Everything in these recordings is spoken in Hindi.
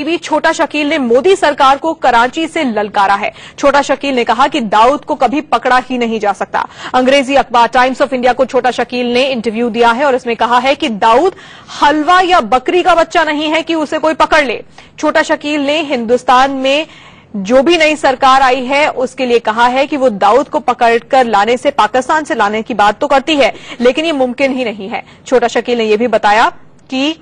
भी छोटा शकील ने मोदी सरकार को कराची से ललकारा है। छोटा शकील ने कहा कि दाऊद को कभी पकड़ा ही नहीं जा सकता। अंग्रेजी अखबार टाइम्स ऑफ इंडिया को छोटा शकील ने इंटरव्यू दिया है और इसमें कहा है कि दाऊद हलवा या बकरी का बच्चा नहीं है कि उसे कोई पकड़ ले। छोटा शकील ने हिंदुस्तान में जो भी नई सरकार आई है उसके लिए कहा है कि वो दाऊद को पकड़कर लाने से, पाकिस्तान से लाने की बात तो करती है, लेकिन ये मुमकिन ही नहीं है। छोटा शकील ने यह भी बताया कि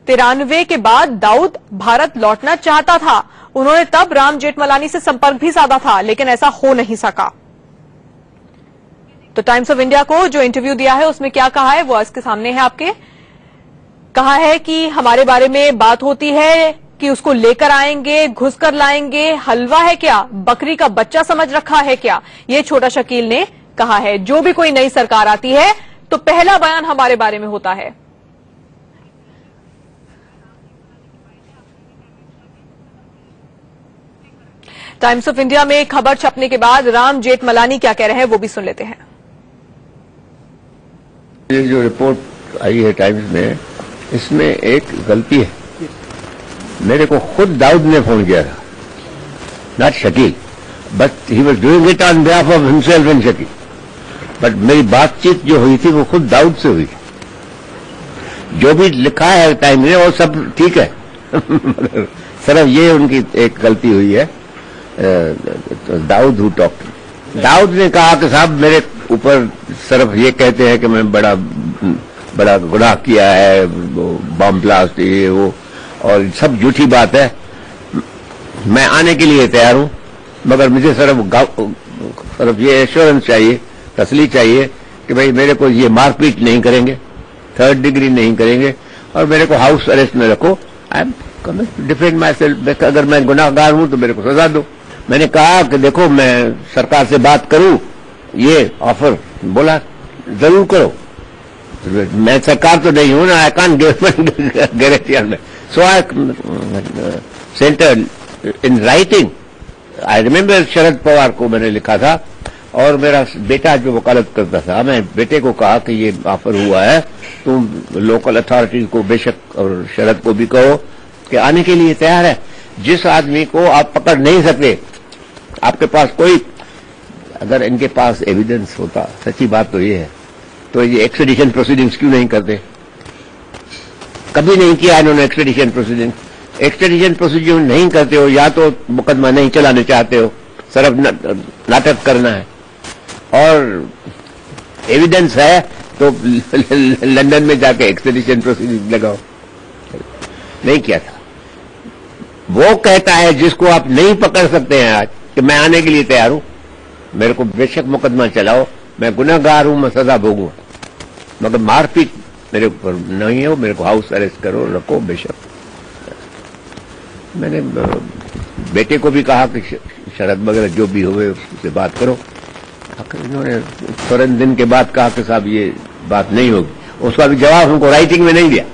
93 के बाद दाऊद भारत लौटना चाहता था। उन्होंने तब राम जेठमलानी से संपर्क भी साधा था, लेकिन ऐसा हो नहीं सका। तो टाइम्स ऑफ इंडिया को जो इंटरव्यू दिया है उसमें क्या कहा है वो इसके सामने है आपके। कहा है कि हमारे बारे में बात होती है कि उसको लेकर आएंगे, घुस कर लाएंगे, हलवा है क्या, बकरी का बच्चा समझ रखा है क्या, ये छोटा शकील ने कहा है। जो भी कोई नई सरकार आती है तो पहला बयान हमारे बारे में होता है। टाइम्स ऑफ इंडिया में खबर छपने के बाद राम जेठमलानी क्या कह रहे हैं वो भी सुन लेते हैं। ये जो रिपोर्ट आई है टाइम्स में, इसमें एक गलती है। मेरे को खुद दाऊद ने फोन किया था, not Shakeel, but he was doing it on behalf of himself and Shakeel. But मेरी बातचीत जो हुई थी वो खुद दाऊद से हुई। जो भी लिखा है टाइम में वो सब ठीक है सिर्फ ये उनकी एक गलती हुई है। दाऊद हु टॉक, दाऊद ने कहा कि साहब मेरे ऊपर सिर्फ ये कहते हैं कि मैं बड़ा गुनाह किया है, बम ब्लास्ट ये वो, और सब झूठी बात है। मैं आने के लिए तैयार हूं, मगर मुझे सिर्फ ये एश्योरेंस चाहिए, तसली चाहिए कि भाई मेरे को ये मारपीट नहीं करेंगे, 3rd डिग्री नहीं करेंगे, और मेरे को हाउस अरेस्ट में रखो। I am coming to defend myself. अगर मैं गुनाहगार हूं तो मेरे को सजा दो। मैंने कहा कि देखो मैं सरकार से बात करूं, ये ऑफर बोला जरूर करो। मैं सरकार तो नहीं हूं ना, I can't guarantee on that. So I sent in writing. I remember Sharad Pawar को मैंने लिखा था, और मेरा बेटा जो वकालत करता था, मैं बेटे को कहा कि ये ऑफर हुआ है, तुम लोकल अथॉरिटीज को बेशक और शरद को भी कहो कि आने के लिए तैयार है। जिस आदमी को आप पकड़ नहीं सकते, आपके पास कोई, अगर इनके पास एविडेंस होता, सच्ची बात तो ये है, तो ये एक्सट्रेडिशन प्रोसीडिंग्स क्यों नहीं करते? कभी नहीं किया इन्होंने एक्सट्रेडिशन प्रोसीडिंग। एक्सट्रेडिशन प्रोसीडिंग नहीं करते हो, या तो मुकदमा नहीं चलाने चाहते हो, सिर्फ नाटक करना है, और एविडेंस है तो लंदन में जाके एक्सट्रेडिशन प्रोसीडिंग लगाओ। नहीं किया था। वो कहता है जिसको आप नहीं पकड़ सकते हैं आज, कि मैं आने के लिए तैयार हूं, मेरे को बेशक मुकदमा चलाओ, मैं गुनहगार हूं, मैं सजा भोगूंगा, मगर मारपीट मेरे ऊपर नहीं हो, मेरे को हाउस अरेस्ट करो, रखो बेशक। मैंने बेटे को भी कहा कि शरद वगैरह जो भी हुए उससे बात करो। आखिर इन्होंने तुरंत दिन के बाद कहा कि साहब ये बात नहीं होगी। उसका भी जवाब हमको राइटिंग में नहीं दिया।